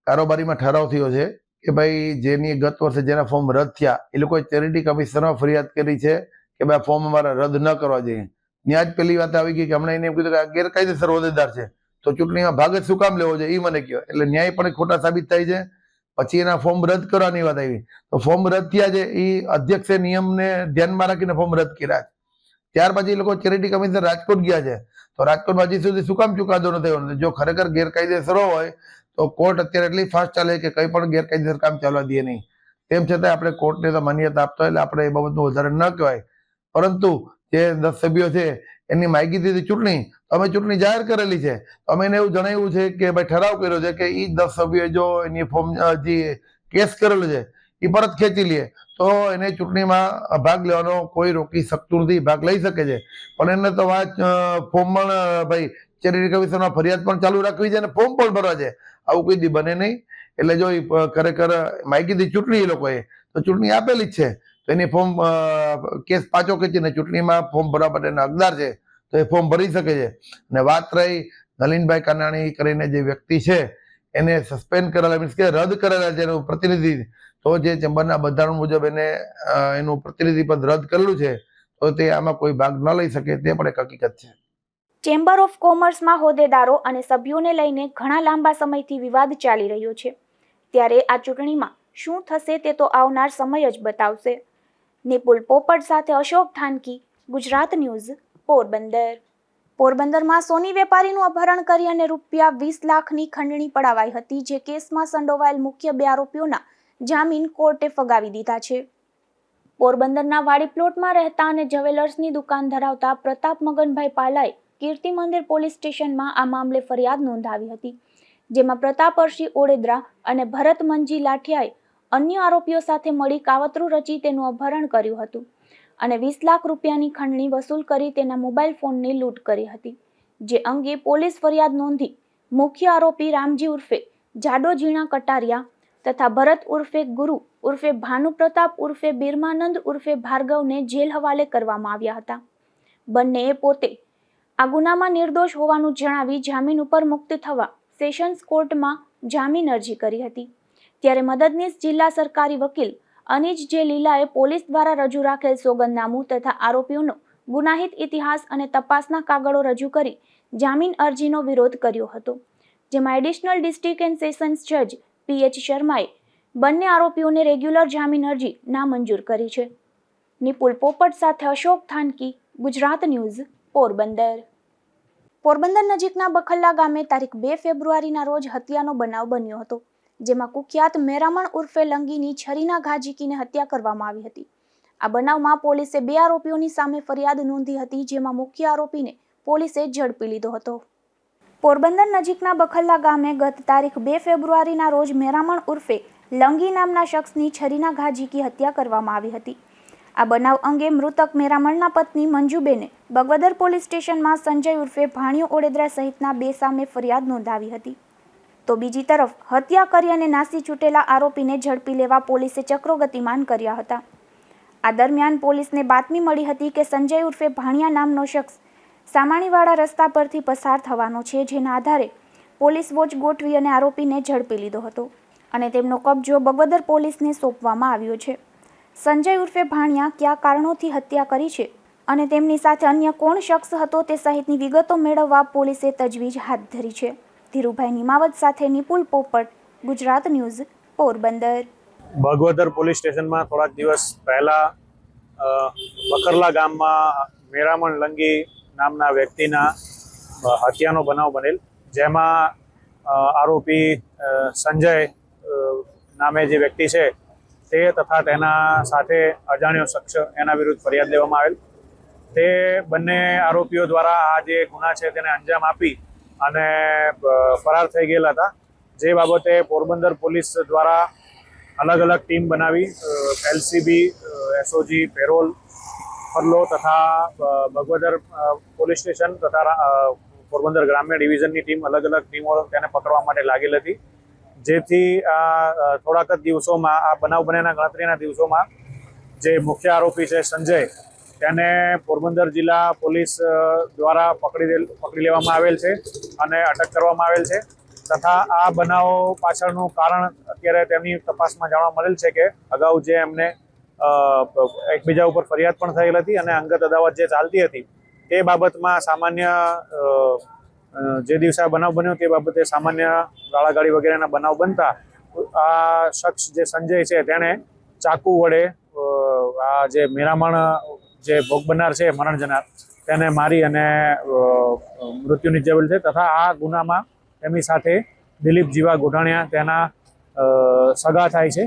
કારોબારીમાં ઠરાવ થયો છે કે ભાઈ જેની ગત વર્ષે જેના ફોર્મ રદ થયા એ લોકોએ ચેરિટી કમિશનમાં ફરિયાદ કરી છે કે ભાઈ ફોર્મ અમારા રદ ન કરવા જોઈએ. ત્યાં જ પેલી વાત આવી ગઈ કે હમણાં એને એમ કીધું કે આ ગેરકાયદેસર હોદ્દેદાર છે તો ચૂંટણીમાં ભાગ જ શું કામ લેવો જોઈએ એ મને કહો. એટલે ન્યાય પણ ખોટા સાબિત થાય છે. પછી એના ફોર્મ રદ કરવાની વાત આવી તો ફોર્મ રદ થયા છે એ અધ્યક્ષે નિયમને ધ્યાનમાં રાખીને ફોર્મ રદ કર્યા છે. ત્યાર પછી એ લોકો ચેરિટી કમિશનર રાજકોટ ગયા છે તો રાજકોટમાં હજી સુધી શું કામ ચુકાદો ન થયો નથી? જો ખરેખર ગેરકાયદેસર હોય તો કોર્ટ અત્યારે એટલી ફાસ્ટ ચાલે કે કંઈ પણ ગેરકાયદેસર કામ ચાલવા દે નહીં. તેમ છતાં આપણે કોર્ટને તો માન્યતા આપતા એટલે આપણે એ બાબતનું વધારે ન કહેવાય. પરંતુ જે 10 સભ્યો છે એની માગી દીધી ચૂંટણી, અમે ચૂંટણી જાહેર કરેલી છે, અમે એને એવું જણાવ્યું છે કે ભાઈ ઠરાવ કર્યો છે કે એ 10 સભ્યોએ જો એની ફોર્મ જે કેસ કરેલો છે એ પરત ખેંચી લે તો એને ચૂંટણીમાં ભાગ લેવાનો કોઈ રોકી શકતું નથી. ભાગ લઈ શકે છે પણ એને તો ફોર્મ પણ ભાઈ ચેરિટી કમિશનમાં ફરિયાદ પણ ચાલુ રાખવી છે અને ફોર્મ પણ ભરવા છે. આવું કોઈ દી બને નહીં. એટલે જો ખરેખર માગી હતી ચૂંટણી એ લોકોએ તો ચૂંટણી આપેલી જ છે તો એની ફોર્મ કેસ પાછો ખેંચીને ચૂંટણીમાં ફોર્મ ભરવા માટેના હકદાર છે તો એ ફોર્મ ભરી શકે છે. અને વાત રહી નલિનભાઈ કાનાણી કરીને જે વ્યક્તિ છે એને સસ્પેન્ડ કરેલા મીન્સ કે રદ કરેલા છે એનું પ્રતિનિધિ, તો જે ચેમ્બરના બંધારણ મુજબ એને એનું પ્રતિનિધિ પદ રદ કરેલું છે તો તે આમાં કોઈ ભાગ ન લઈ શકે તે પણ એક હકીકત છે. ચેમ્બર ઓફ કોમર્સમાં હોદ્દેદારો અને સભ્યોને લઈને ઘણા લાંબા સમયથી વિવાદ ચાલી રહ્યો છે. ત્યારે આ ચૂંટણીમાં શું થશે તે તો આવનાર સમય જ બતાવશે. નિપુલ પોપટ સાથે અશોક થાનકી, ગુજરાત ન્યૂઝ, પોરબંદર. પોરબંદરમાં સોની વેપારીનું અપહરણ કરી અને ₹20 લાખની ખંડણી પડાવાઈ હતી, જે કેસમાં સંડોવાયેલ મુખ્ય 2 આરોપીઓના જામીન કોર્ટે ફગાવી દીધા છે. પોરબંદરના વાડી પ્લોટમાં રહેતા અને જ્વેલર્સની દુકાન ધરાવતા પ્રતાપ મગનભાઈ પાલાએ કીર્તિ મંદિર પોલીસ સ્ટેશનમાં આ મામલે ફરિયાદ નોંધાવી હતી, જેમાં પ્રતાપ અરશી ઓડેદરા અને ભરત મંજી લાઠિયાએ અન્ય આરોપીઓ સાથે મળી કાવતરું રચી તેનું અપહરણ કર્યું હતું અને ₹20 લાખ ખંડણી વસૂલ કરી તેના મોબાઈલ ફોનની લૂંટ કરી હતી. જે અંગે પોલીસ ફરિયાદ નોંધી મુખ્ય આરોપી રામજી ઉર્ફે જાડો ઝીણા કટારિયા તથા ભરત ઉર્ફે ગુરુ ઉર્ફે ભાનુ પ્રતાપ ઉર્ફે બિરમાનંદ ઉર્ફે ભાર્ગવને જેલ હવાલે કરવામાં આવ્યા હતા. બંનેએ પોતે આ ગુનામાં નિર્દોષ હોવાનું જણાવી જામીન ઉપર મુક્ત થવા સેશન્સ કોર્ટમાં જામીન અરજી કરી હતી. ત્યારે મદદનીશ જિલ્લા સરકારી વકીલ અનીજ જે લીલાએ પોલીસ દ્વારા રજૂ રાખેલ સોગંદનામું તથા આરોપીઓનો ગુનાહિત ઇતિહાસ અને તપાસના કાગળો રજૂ કરી જામીન અરજીનો વિરોધ કર્યો હતો, જેમાં એડિશનલ ડિસ્ટ્રિક્ટ એન્ડ સેશન્સ જજ PH શર્માએ બંને આરોપીઓને રેગ્યુલર જામીન અરજી નામંજૂર કરી છે. નિપુલ પોપટ સાથે અશોક થાનકી, ગુજરાત ન્યૂઝ, પોરબંદર. પોરબંદર નજીકના બખલ્લા ગામે તારીખ 2 ફેબ્રુઆરીના રોજ હત્યાનો બનાવ બન્યો હતો, જેમાં કુખ્યાત મેરામણ ઉર્ફે લંગીની છરીના ઘા ઝીકીને હત્યા કરવામાં આવી હતી. આ બનાવમાં પોલીસે 2 આરોપીઓની સામે ફરિયાદ નોંધી હતી, જેમાં મુખ્ય આરોપીને પોલીસે ઝડપી લીધો હતો. પોરબંદર નજીકના બખલ્લા ગામે ગત તારીખ 2 ફેબ્રુઆરીના રોજ મેરામણ ઉર્ફે લંગી નામના શખ્સની છરીના ઘા ઝીકી હત્યા કરવામાં આવી હતી. આ બનાવ અંગે મૃતક મેરામણના પત્ની મંજુબેને બગવદર પોલીસ સ્ટેશનમાં સંજય ઉર્ફે ભાણિયો ઓડેદરા સહિતના 2 સામે ફરિયાદ નોંધાવી હતી. તો બીજી તરફ હત્યા કરી અને નાસી છૂટેલા આરોપીને ઝડપી લેવા પોલીસે ચક્રો ગતિમાન કર્યા હતા. આ દરમિયાન પોલીસને બાતમી મળી હતી કે સંજય ઉર્ફે ભાણિયા નામનો શખ્સ સામાણીવાડા રસ્તા પરથી પસાર થવાનો છે, જેના આધારે પોલીસ વોચ ગોઠવી અને આરોપીને ઝડપી લીધો હતો અને તેમનો કબજો બગવદર પોલીસને સોંપવામાં આવ્યો છે. સંજય ઉર્ફે ભાણિયા કયા કારણોથી હત્યા કરી છે અને તેમની સાથે અન્ય કોણ શખ્સ હતો તે સહિતની વિગતો મેળવવા પોલીસે તજવીજ હાથ ધરી છે. ધીરુભાઈ નિમાવત સાથે નિપુલ પોપટ, ગુજરાત ન્યૂઝ, પોરબંદર. બગવદર પોલીસ સ્ટેશનમાં થોડાક દિવસ પહેલા બખરલા ગામમાં મેરામણ લંગી નામના વ્યક્તિના હત્યાનો બનાવ બનેલ, જેમાં આરોપી સંજય નામે જે વ્યક્તિ છે તે તથા તેના સાથે અજાણ્યો શખ્સ એના વિરુદ્ધ ફરિયાદ લેવામાં આવેલ. તે બંને આરોપીઓ દ્વારા આ જે ગુના છે તેને અંજામ આપી અને ફરાર થઈ ગયેલા હતા, જે બાબતે પોરબંદર પોલીસ દ્વારા અલગ અલગ ટીમ બનાવી LCB, SOG, પેરોલ, ફરલો તથા બગવદર પોલીસ સ્ટેશન તથા પોરબંદર ગ્રામ્ય ડિવિઝનની ટીમ અલગ અલગ ટીમો તેને પકડવા માટે લાગેલ હતી. જેથી આ થોડાક જ દિવસોમાં આ બનાવ બન્યાના ગણતરીના દિવસોમાં જે મુખ્ય આરોપી છે સંજય, તેને પોરબંદર જિલ્લા પોલીસ દ્વારા પકડી લેવામાં આવેલ છે અને અટક કરવામાં આવેલ છે. તથા આ બનાવો પાછળનું કારણ અત્યારે તેમની તપાસમાં જાણવા મળેલ છે કે અગાઉ જે એમને એકબીજા ઉપર ફરિયાદ પણ થયેલ હતી અને અંગત અદાવત જે ચાલતી હતી તે બાબતમાં સામાન્ય જે દિવસે આ બનાવ બન્યો તે બાબતે સામાન્ય ગાળાગાળી વગેરેના બનાવ બનતા આ શખ્સ જે સંજય છે તેણે ચાકુ વડે આ જે મેરામણ જે ભોગ બનનાર છે મરણ જનાર તેને મારી અને મૃત્યુ નિપજાવેલ છે. તથા આ ગુનામાં તેમની સાથે દિલીપ જીવા ગોઢાણિયા તેના સગા થાય છે,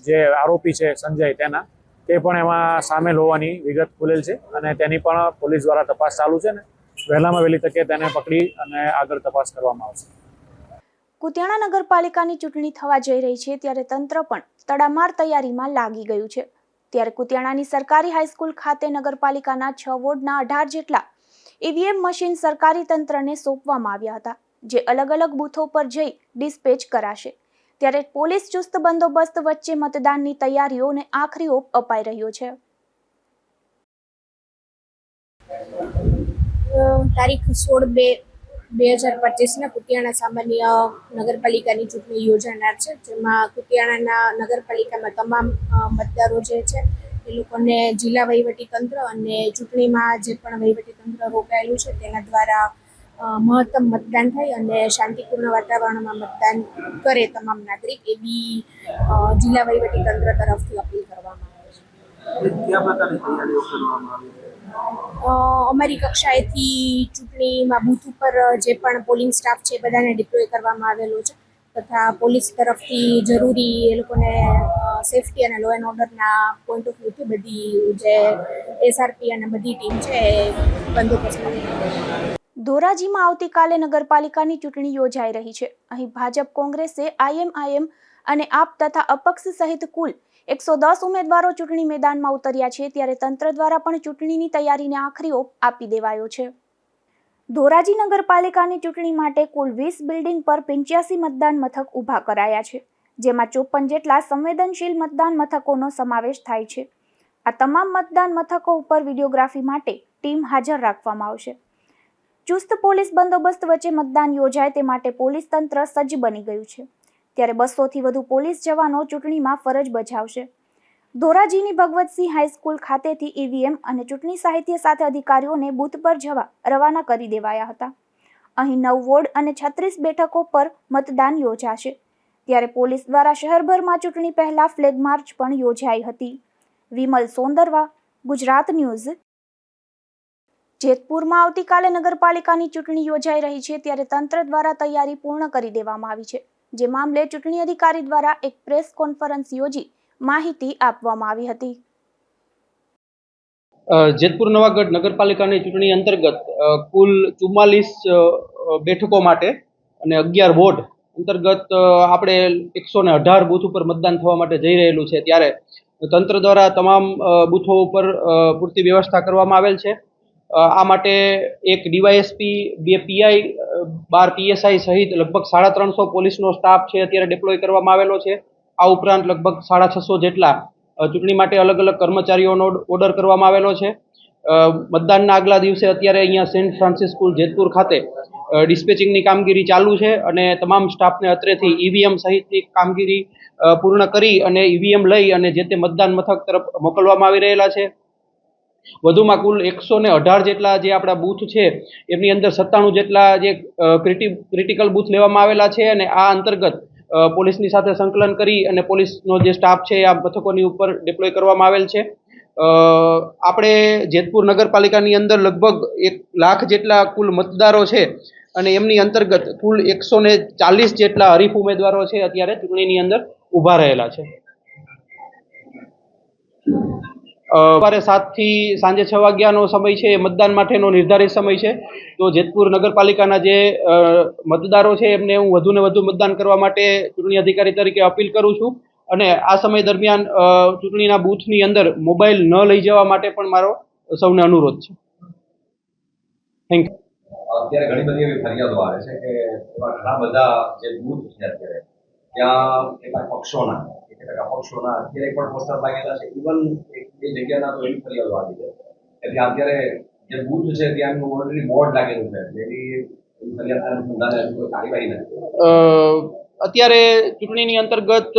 જે આરોપી છે સંજય તેના, તે પણ એમાં સામેલ હોવાની વિગત ખુલેલ છે અને તેની પણ પોલીસ દ્વારા તપાસ ચાલુ છે ને વહેલામાં વહેલી તકે તેને પકડી અને આગળ તપાસ કરવામાં આવશે. કુતિયાણા નગરપાલિકાની ચૂંટણી થવા જઈ રહી છે, ત્યારે તંત્ર પણ તડામાર તૈયારીમાં લાગી ગયું છે. ત્યારે કુતિયાણાની સરકારી હાઈસ્કૂલ ખાતે નગરપાલિકાના 6 વોર્ડના 18 જેટલા EVM મશીન સરકારી તંત્રને સોંપવામાં આવ્યા હતા, જે અલગ અલગ બૂથો પર જઈ ડિસ્પેચ કરાશે. ત્યારે પોલીસ ચુસ્ત બંદોબસ્ત વચ્ચે મતદાનની તૈયારીઓને આખરી ઓપ અપાઈ રહ્યો છે. તારીખ 16/2/2025 કુતિયાણા સામાન્ય નગરપાલિકાની ચૂંટણી યોજાનાર છે, જેમાં કુતિયાણાના નગરપાલિકામાં તમામ મતદારો જે છે એ લોકોને જિલ્લા વહીવટીતંત્ર અને ચૂંટણીમાં જે પણ વહીવટીતંત્ર રોકાયેલું છે તેના દ્વારા મહત્તમ મતદાન થાય અને શાંતિપૂર્ણ વાતાવરણમાં મતદાન કરે તમામ નાગરિક, એવી જિલ્લા વહીવટીતંત્ર તરફથી અપીલ કરવામાં આવે છે. અમારી કક્ષાએથી ચૂંટણીમાં બૂથ ઉપર જે પણ પોલિંગ સ્ટાફ છે બધાને ડિપ્લોય કરવામાં આવેલો છે, તથા પોલીસ તરફથી જરૂરી એ લોકોને સેફટી અને લો એન્ડ ઓર્ડરના પોઈન્ટ ઓફ વ્યૂથી બધી જે SRP અને બધી ટીમ છે એ બંદોબસ્ત કરી. ધોરાજીમાં આવતીકાલે નગરપાલિકાની ચૂંટણી યોજાઈ રહી છે. અહીં ભાજપ, કોંગ્રેસે, IMIM અને આપ તથા અપક્ષ સહિત કુલ 110 ઉમેદવારો ચૂંટણી મેદાનમાં ઉતર્યા છે. ત્યારે તંત્ર દ્વારા પણ ચૂંટણીની તૈયારીને આખરી ઓપ આપી દેવાયો છે. ધોરાજી નગરપાલિકાની ચૂંટણી માટે કુલ 20 બિલ્ડિંગ પર 85 મતદાન મથક ઊભા કરાયા છે, જેમાં 54 જેટલા સંવેદનશીલ મતદાન મથકોનો સમાવેશ થાય છે. આ તમામ મતદાન મથકો ઉપર વિડીયોગ્રાફી માટે ટીમ હાજર રાખવામાં આવશે. ચુસ્ત પોલીસ બંદોબસ્ત વચ્ચે મતદાન યોજાય તે માટે પોલીસ તંત્ર સજ્જ બની ગયું છે. ત્યારે 200થી વધુ પોલીસ જવાનો ચૂંટણીમાં ફરજ બજાવશે. ધોરાજીની ભગવતસિંહ હાઈસ્કૂલ ખાતેથી EVM અને ચૂંટણી સાહિત્ય સાથે અધિકારીઓને બૂથ પર જવા રવાના કરી દેવાયા હતા. અહીં 9 વોર્ડ અને 36 બેઠકો પર મતદાન યોજાશે. ત્યારે પોલીસ દ્વારા શહેરભરમાં ચૂંટણી પહેલા ફ્લેગ માર્ચ પણ યોજાઈ હતી. વિમલ સોંદરવા, ગુજરાત ન્યૂઝ. જેતપુરમાં આવતીકાલે નગરપાલિકાની ચૂંટણી યોજાઈ રહી છે, ત્યારે તંત્ર દ્વારા તૈયારી પૂર્ણ કરી દેવામાં આવી છે. જે મામલે ચૂંટણી અધિકારી દ્વારા એક પ્રેસ કોન્ફરન્સ યોજી માહિતી આપવામાં આવી હતી. જેતપુર નવાગઢ નગરપાલિકાની ચૂંટણી અંતર્ગત કુલ 44 બેઠકો માટે અને 11 વોર્ડ અંતર્ગત આપણે 118 બૂથ ઉપર મતદાન થવા માટે જઈ રહેલું છે, ત્યારે તંત્ર દ્વારા તમામ બૂથો ઉપર પૂરતી વ્યવસ્થા કરવામાં આવેલ છે. આ માટે એક ડીવાયએસપી, 2 પીઆઈ, 12 પીએસઆઈ સહિત લગભગ 350 પોલીસનો સ્ટાફ છે અત્યારે ડિપ્લોય કરવામાં આવેલો છે. આ ઉપરાંત લગભગ 650 જેટલા ચૂંટણી માટે અલગ અલગ કર્મચારીઓનો ઓર્ડર કરવામાં આવેલો છે. મતદાનના આગલા દિવસે અત્યારે અહીંયા સેન્ટ ફ્રાન્સિસ સ્કૂલ જેતપુર ખાતે ડિસ્પેચિંગની કામગીરી ચાલુ છે અને તમામ સ્ટાફને અત્રેથી ઈવીએમ સહિતની કામગીરી પૂર્ણ કરી અને ઈવીએમ લઈ અને જે તે મતદાન મથક તરફ મોકલવામાં આવી રહેલા છે. વધુમાં કુલ 118 જેટલા જે આપણા બૂથ છે એમની અંદર 97 જેટલા જે ક્રિટિકલ બૂથ લેવામાં આવેલા છે અને આ અંતર્ગત પોલીસની સાથે સંકલન કરી અને પોલીસનો જે સ્ટાફ છે આ મથકોની ઉપર ડિપ્લોય કરવામાં આવેલ છે. આપણે જેતપુર નગરપાલિકાની અંદર લગભગ 1 લાખ જેટલા કુલ મતદારો છે અને એમની અંતર્ગત કુલ 140 જેટલા હરીફ ઉમેદવારો છે અત્યારે ચૂંટણીની અંદર ઊભા રહેલા છે. સવારે 7 થી સાંજે 6 વાગ્યાનો સમય છે એ મતદાન માટેનો નિર્ધારિત સમય છે. તો જેતપુર નગરપાલિકાના જે મતદારો છે એમને હું વધુને વધુ મતદાન કરવા માટે ચૂંટણી અધિકારી તરીકે અપીલ કરું છું અને આ સમય દરમિયાન ચૂંટણીના બૂથની અંદર મોબાઈલ ન લઈ જવા માટે પણ મારો સૌને અનુરોધ છે. Thank you. અત્યારે ઘણી બધી એવી ફરિયાદો આવે છે કે એવા ઘણા બધા જે બૂથ છે અત્યારે ત્યાં કેટલાક પક્ષોના અત્યારે પણ પોસ્ટર લાગેલા છે. ઇવન એક બે જગ્યાના તો એવી ફરિયાદો આવી છે કે ત્યાં અત્યારે જે બૂથ છે ત્યાંનું ઓલરેડી બોર્ડ લાગેલું છે, એની ફરિયાદ કોઈ કાર્યવાહી નથી. અત્યારે ચૂંટણીની અંતર્ગત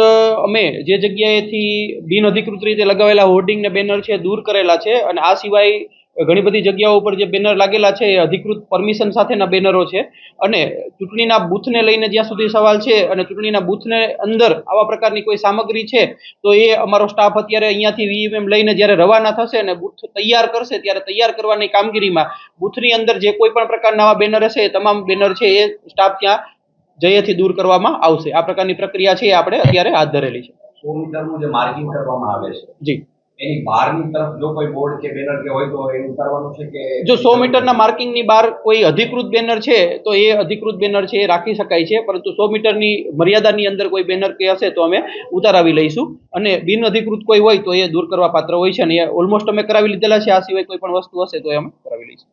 અમે જે જગ્યાએથી બિનઅધિકૃત રીતે લગાવેલા હોર્ડિંગ ને બેનર છે દૂર કરેલા છે અને આ સિવાય ઘણી બધી જગ્યાઓ ઉપર જે બેનર લાગેલા છે એ અધિકૃત પરમિશન સાથેના બેનરો છે અને ચૂંટણીના બૂથને લઈને જ્યાં સુધી સવાલ છે અને ચૂંટણીના બૂથને અંદર આવા પ્રકારની કોઈ સામગ્રી છે તો એ અમારો સ્ટાફ અત્યારે અહીંયાથી વીએમએમ લઈને જ્યારે રવાના થશે અને બૂથ તૈયાર કરશે ત્યારે તૈયાર કરવાની કામગીરીમાં બૂથની અંદર જે કોઈ પણ પ્રકારના આવા બેનર હશે એ તમામ બેનર છે એ સ્ટાફ ત્યાં જયેથી દૂર કરવામાં આવશે. આ પ્રકારની પ્રક્રિયા છે એ આપણે અત્યારે હાથ ધરેલી છે. 100 મીટરનું જે માર્કિંગ કરવામાં આવે છે જી, એની બહારની તરફ જો કોઈ બોર્ડ કે બેનર કે હોય તો એ ઉતારવાનું છે કે જો 100 મીટરના માર્કિંગની બહાર કોઈ અધિકૃત બેનર છે તો એ અધિકૃત બેનર છે એ રાખી શકાય છે, પરંતુ 100 મીટરની મર્યાદાની અંદર કોઈ બેનર કે હશે તો અમે ઉતારાવી લઈશું અને બિન અધિકૃત કોઈ હોય તો એ દૂર કરવા પાત્ર હોય છે અને એ ઓલમોસ્ટ અમે કરાવી લીધેલા છે. આ સિવાય કોઈ પણ વસ્તુ હશે તો એ અમે કરાવી લઈશું.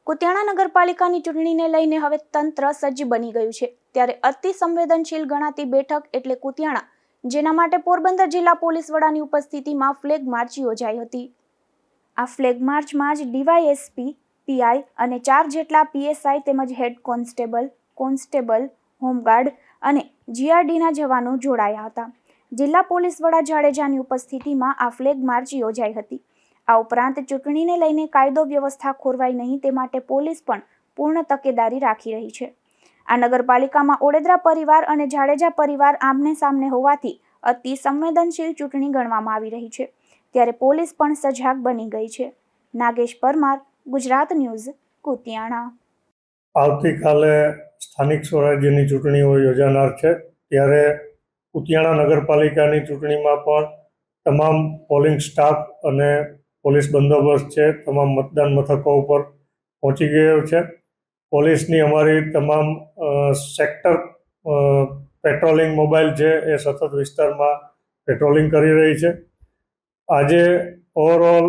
કુતિયાણા નગરપાલિકાની ચૂંટણીને લઈને હવે તંત્ર સજ્જ બની ગયું છે, ત્યારે અતિ સંવેદનશીલ ગણાતી બેઠક એટલે કુતિયાણા, જેના માટે પોરબંદર જિલ્લા પોલીસ વડાની ઉપસ્થિતિમાં ફ્લેગ માર્ચ યોજાઈ હતી. આ ફ્લેગ માર્ચમાં જ ડીવાયએસપી, પીઆઈ અને 4 જેટલા પીએસઆઈ તેમજ હેડ કોન્સ્ટેબલ, હોમગાર્ડ અને જીઆરડીના જવાનો જોડાયા હતા. જિલ્લા પોલીસ વડા જાડેજાની ઉપસ્થિતિમાં આ ફ્લેગ માર્ચ યોજાઈ હતી. આ ઉપરાંત ચૂંટણીને લઈને કાયદો વ્યવસ્થા ખોરવાય નહીં તે માટે પોલીસ પણ પૂર્ણ તકેદારી રાખી રહી છે. આ નગરપાલિકામાં ઓડેદરા પરિવાર અને જાડેજા પરિવાર આમને સામને હોવાથી અતિ સંવેદનશીલ ચૂંટણી ગણવામાં આવી રહી છે, ત્યારે પોલીસ પણ સજાગ બની ગઈ છે. નાગેશ પરમાર, ગુજરાત ન્યૂઝ, કુતિયાણા. આવતીકાલે સ્થાનિક સ્વરાજ્યની ચૂંટણીઓ યોજાનાર છે, ત્યારે કુતિયાણા નગરપાલિકાની ચૂંટણીમાં પણ તમામ પોલિંગ સ્ટાફ અને પોલીસ બંદોબસ્ત છે તમામ મતદાન મથકો ઉપર પહોંચી ગયો છે. પોલીસની અમારી તમામ સેક્ટર પેટ્રોલિંગ મોબાઈલ છે એ સતત વિસ્તારમાં પેટ્રોલિંગ કરી રહી છે. આજે ઓવરઓલ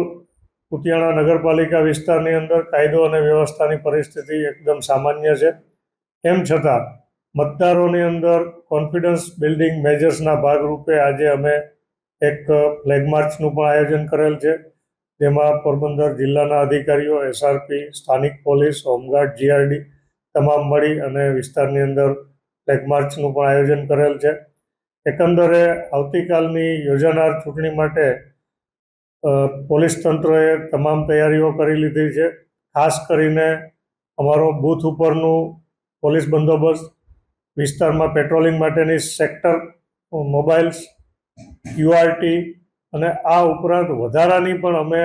કુતિયાણા નગરપાલિકા વિસ્તારની અંદર કાયદો અને વ્યવસ્થાની પરિસ્થિતિ એકદમ સામાન્ય છે. એમ છતાં મતદારોની અંદર કોન્ફિડન્સ બિલ્ડિંગ મેજર્સના ભાગરૂપે આજે અમે એક ફ્લેગ માર્ચનું પણ આયોજન કરેલ છે, જેમાં પોરબંદર જિલ્લાના અધિકારીઓ, એસઆરપી, સ્થાનિક પોલીસ, હોમગાર્ડ, જીઆરડી તમામ મળી અને વિસ્તારની અંદર ફ્લેગ માર્ચનું પણ આયોજન કરેલ છે. એકંદરે આવતીકાલની યોજાનાર ચૂંટણી માટે પોલીસ તંત્રએ તમામ તૈયારીઓ કરી લીધી છે. ખાસ કરીને અમારો બૂથ ઉપરનું પોલીસ બંદોબસ્ત, વિસ્તારમાં પેટ્રોલિંગ માટેની સેક્ટર મોબાઈલ્સ, યુઆરટી અને આ ઉપરાંત વધારાની પણ અમે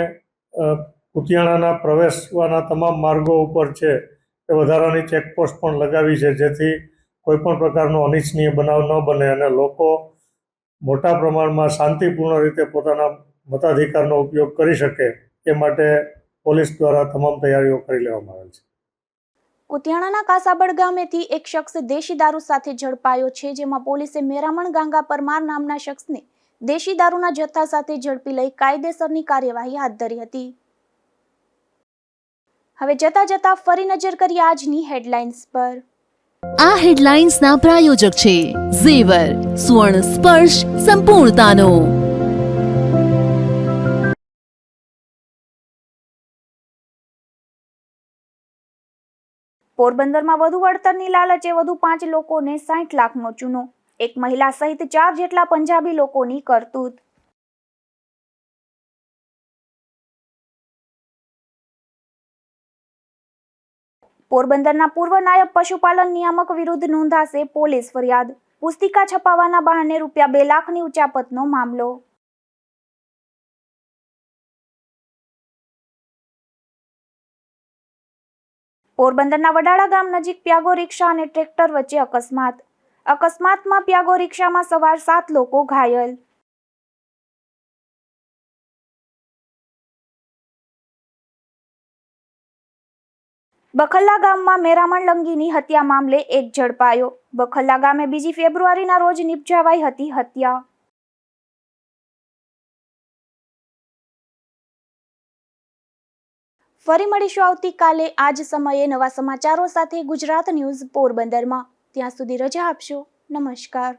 કુતિયાણાના પ્રવેશવાના તમામ માર્ગો ઉપર છે એ વધારાની ચેકપોસ્ટ પણ લગાવી છે, જેથી કોઈપણ પ્રકારનો અનિચ્છનીય બનાવ ન બને અને લોકો મોટા પ્રમાણમાં શાંતિપૂર્ણ રીતે પોતાના મતાધિકારનો ઉપયોગ કરી શકે એ માટે પોલીસ દ્વારા તમામ તૈયારીઓ કરી લેવામાં આવેલ છે. કુતિયાણાના કાસાબડ ગામેથી એક શખ્સ દેશી દારૂ સાથે ઝડપાયો છે, જેમાં પોલીસે મેરામણ ગાંગા પરમાર નામના શખ્સને દેશી દારૂના જથ્થા સાથે ઝડપી લઈ કાયદેસરની કાર્યવાહી હાથ ધરી હતી. હવે જતા ફરી નજર કરીએ આજની હેડલાઇન્સ પર. આ હેડલાઇન્સના પ્રાયોજક છે ઝેવર, સુવર્ણ સ્પર્શ સંપૂર્ણતાનો. પોરબંદરમાં વધુ વળતરની લાલચે વધુ 5 લોકોને 60 લાખનો ચૂનો. એક મહિલા સહિત 4 જેટલા પંજાબી લોકોની કરતૂત. પોરબંદરના પૂર્વ નાયબ પશુપાલન નિયામક વિરુદ્ધ નોંધાશે પોલીસ ફરિયાદ. પુસ્તિકા છપાવવાના બહાને રૂપિયા 2 લાખની ઉચાપતનો મામલો. પોરબંદરના વડાળા ગામ નજીક પ્યાગો રિક્ષા અને ટ્રેક્ટર વચ્ચે અકસ્માત. અકસ્માતમાં પ્યાગો રિક્ષામાં સવાર 7 લોકો ઘાયલ. બખલ્લા ગામમાં મેરામણ લંગીની હત્યા મામલે એક ઝડપાયો. બખલ્લા ગામે 2 ફેબ્રુઆરીના રોજ નિપજાવાઈ હતી હત્યા. ફરી મળીશું આવતીકાલે આ જ સમયે નવા સમાચારો સાથે ગુજરાત ન્યૂઝ પોરબંદરમાં. ત્યાં સુધી રજા આપશો. નમસ્કાર.